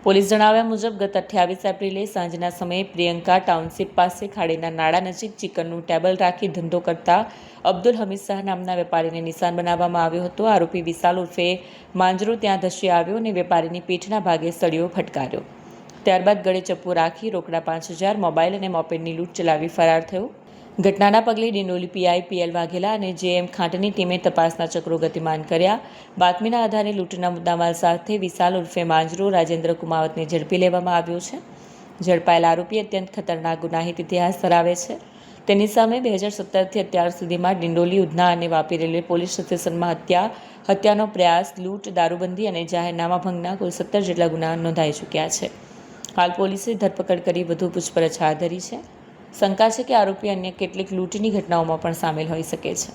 Police જણાવ્યા મુજબ ગત 28 એપ્રિલે સાંજના સમયે પ્રિયંકા ટાઉનશીપ પાસે ખાડીના નાળા નજીક ચિકનનું ટેબલ રાખી ધંધો કરતા અબ્દુલ હમીદ શાહ નામના વેપારીને નિશાન બનાવવામાં આવ્યો હતો। આરોપી વિશાલ ઉર્ફે માંજરો ત્યાં ધસી આવ્યો અને વેપારીની પીઠના ભાગે સળિયો ફટકાર્યો। ત્યારબાદ ગળે ચપ્પુ રાખી રોકડા 5,000, મોબાઈલ અને મોપેડની લૂંટ ચલાવી ફરાર થયો। ઘટનાના પગલે ડિંડોલી પીઆઈ પીએલ વાઘેલા અને જેએમ ખાંટની ટીમે તપાસના ચક્રો ગતિમાન કર્યા। બાતમીના આધારે લૂંટના મુદ્દામાલ સાથે વિશાલ ઉર્ફે માંજરો રાજેન્દ્ર કુમાવતને ઝડપી લેવામાં આવ્યો છે। ઝડપાયેલ આરોપી અત્યંત ખતરનાક ગુનાહિત ઇતિહાસ ધરાવે છે। તેની સામે 2017થી અત્યાર સુધીમાં ડિંડોલી, ઉધના અને વાપી રેલવે પોલીસ સ્ટેશનમાં હત્યાનો પ્રયાસ, લૂંટ, દારૂબંધી અને જાહેરનામા ભંગના કુલ 17 જેટલા ગુના નોંધાઈ ચૂક્યા છે। હાલ પોલીસે ધરપકડ કરી વધુ પૂછપરછ હાથ ધરી છે। શંકા છે કે આરોપી અન્ય કેટલીક લૂંટની ઘટનાઓમાં પણ સામેલ હોઈ શકે છે।